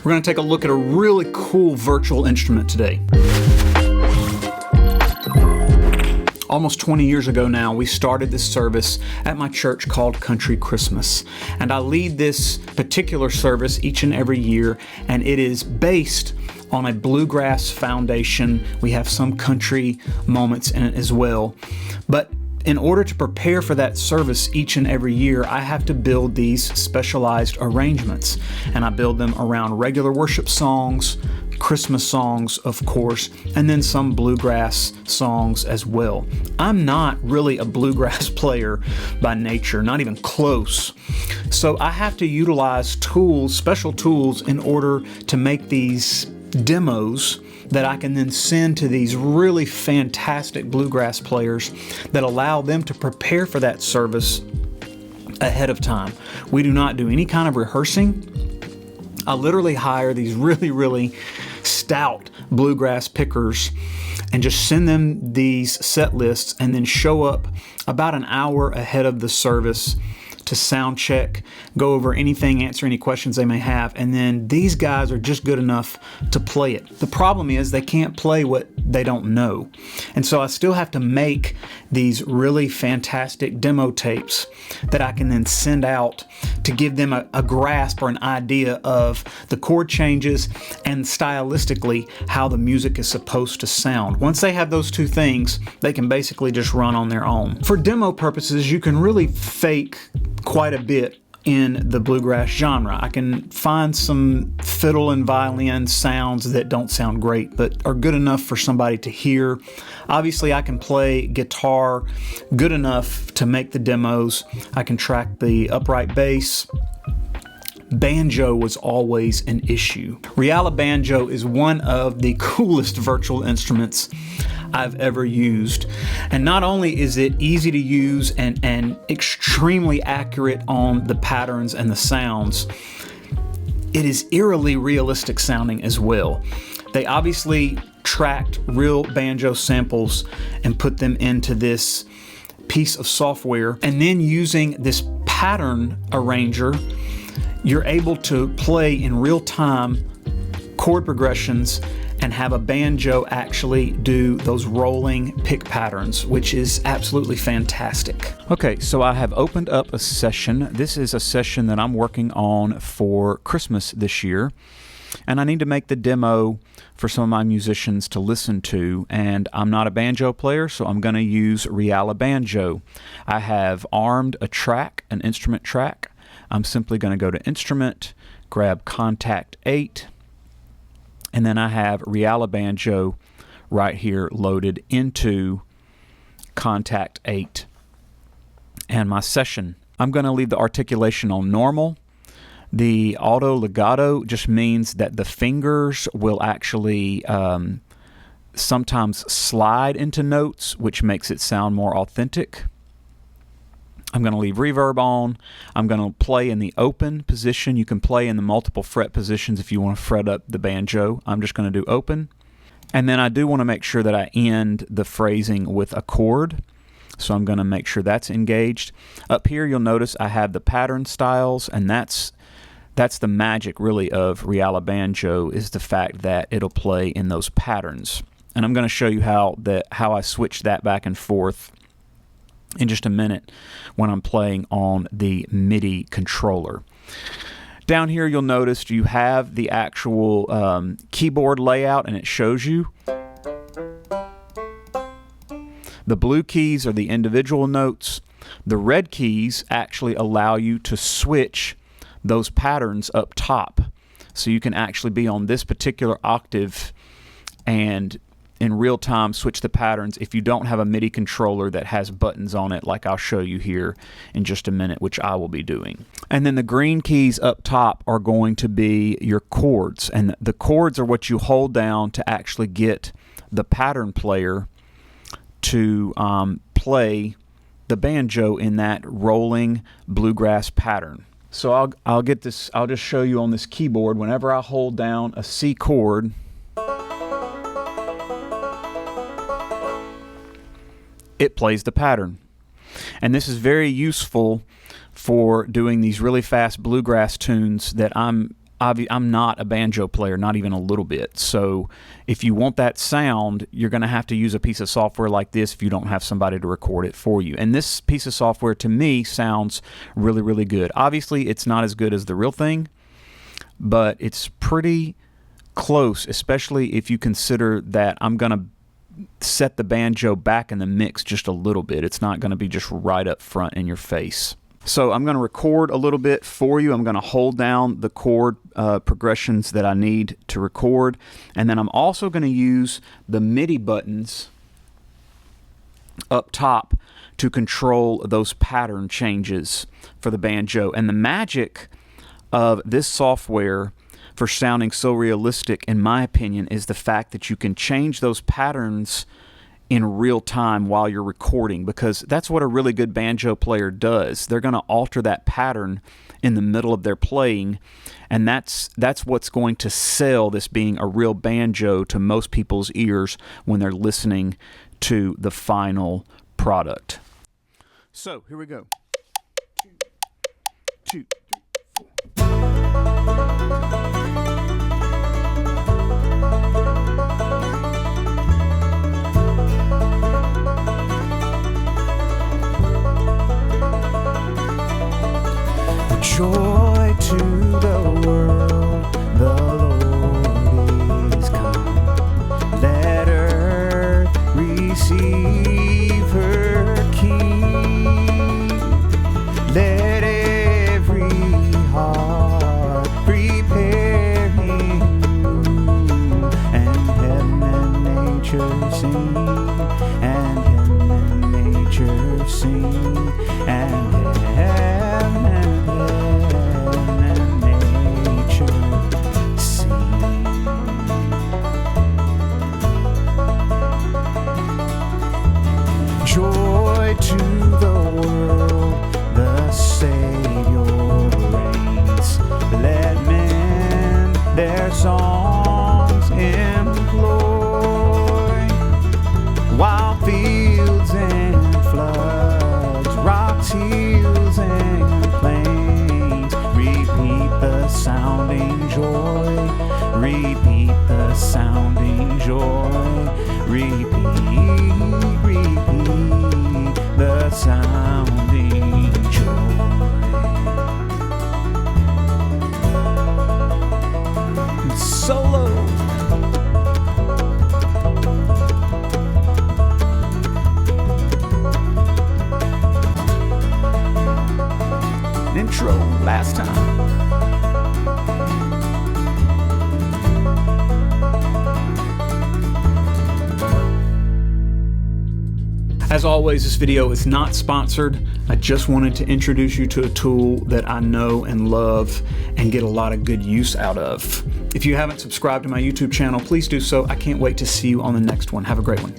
We're going to take a look at a really cool virtual instrument today. Almost 20 years ago now, we started this service at my church called Country Christmas. And I lead this particular service each and every year, and it is based on a bluegrass foundation. We have some country moments in it as well. But in order to prepare for that service each and every year, I have to build these specialized arrangements. And I build them around regular worship songs, Christmas songs, of course, and then some bluegrass songs as well. I'm not really a bluegrass player by nature, not even close. So I have to utilize tools, special tools, in order to make these demos that I can then send to these really fantastic bluegrass players that allow them to prepare for that service ahead of time. We do not do any kind of rehearsing. I literally hire these really stout bluegrass pickers and just send them these set lists and then show up about an hour ahead of the service to sound check, go over anything, answer any questions they may have, and then these guys are just good enough to play it. The problem is they can't play what they don't know. And so I still have to make these really fantastic demo tapes that I can then send out to give them a grasp or an idea of the chord changes and stylistically how the music is supposed to sound. Once they have those two things, they can basically just run on their own. For demo purposes, you can really fake quite a bit in the bluegrass genre. I can find some fiddle and violin sounds that don't sound great but are good enough for somebody to hear. Obviously, I can play guitar good enough to make the demos. I can track the upright bass. Banjo was always an issue. RealiBanjo is one of the coolest virtual instruments I've ever used. And not only is it easy to use and extremely accurate on the patterns and the sounds, it is eerily realistic sounding as well. They obviously tracked real banjo samples and put them into this piece of software, and then using this pattern arranger, you're able to play in real time chord progressions and have a banjo actually do those rolling pick patterns, which is absolutely fantastic. Okay, so I have opened up a session. This is a session that I'm working on for Christmas this year, and I need to make the demo for some of my musicians to listen to, and I'm not a banjo player, so I'm going to use RealiBanjo. I have armed a track, an instrument track. I'm simply going to go to Instrument, grab Contact 8, and then I have RealiBanjo right here loaded into Contact 8 and my session. I'm going to leave the articulation on normal. The auto legato just means that the fingers will actually sometimes slide into notes, which makes it sound more authentic. I'm going to leave reverb on. I'm going to play in the open position. You can play in the multiple fret positions if you want to fret up the banjo. I'm just going to do open. And then I do want to make sure that I end the phrasing with a chord. So I'm going to make sure that's engaged. Up here you'll notice I have the pattern styles, and that's the magic really of RealiBanjo, is the fact that it'll play in those patterns. And I'm going to show you how I switch that back and forth in just a minute when I'm playing on the MIDI controller. Down here you'll notice you have the actual keyboard layout, and it shows you the blue keys are the individual notes. The red keys actually allow you to switch those patterns up top, so you can actually be on this particular octave and in real time switch the patterns if you don't have a MIDI controller that has buttons on it, like I'll show you here in just a minute, which I will be doing. And then the green keys up top are going to be your chords, and the chords are what you hold down to actually get the pattern player to play the banjo in that rolling bluegrass pattern. So I'll just show you on this keyboard. Whenever I hold down a C chord, it plays the pattern. And this is very useful for doing these really fast bluegrass tunes that I'm I'm not a banjo player, not even a little bit. So if you want that sound, you're going to have to use a piece of software like this if you don't have somebody to record it for you. And this piece of software, to me, sounds really, really good. Obviously, it's not as good as the real thing, but it's pretty close, especially if you consider that I'm going to set the banjo back in the mix just a little bit. It's not going to be just right up front in your face. So I'm going to record a little bit for you. I'm going to hold down the chord progressions that I need to record. And then I'm also going to use the MIDI buttons up top to control those pattern changes for the banjo. And the magic of this software for sounding so realistic, in my opinion, is the fact that you can change those patterns in real time while you're recording, because that's what a really good banjo player does. They're going to alter that pattern in the middle of their playing, and that's what's going to sell this being a real banjo to most people's ears when they're listening to the final product. So here we go. 2, 3, 4. Joy to the world, the Lord is come. Let earth receive her King. Let every heart prepare him, and heaven and nature sing, and heaven and nature sing, and heaven and joy to the world, the Savior reigns. Let men their songs employ, while fields and floods, rocks, hills, and plains repeat the sounding joy, repeat the sounding joy, repeat the sounding joy. Solo. Intro last time. As always, this video is not sponsored. I just wanted to introduce you to a tool that I know and love and get a lot of good use out of. If you haven't subscribed to my YouTube channel, please do so. I can't wait to see you on the next one. Have a great one.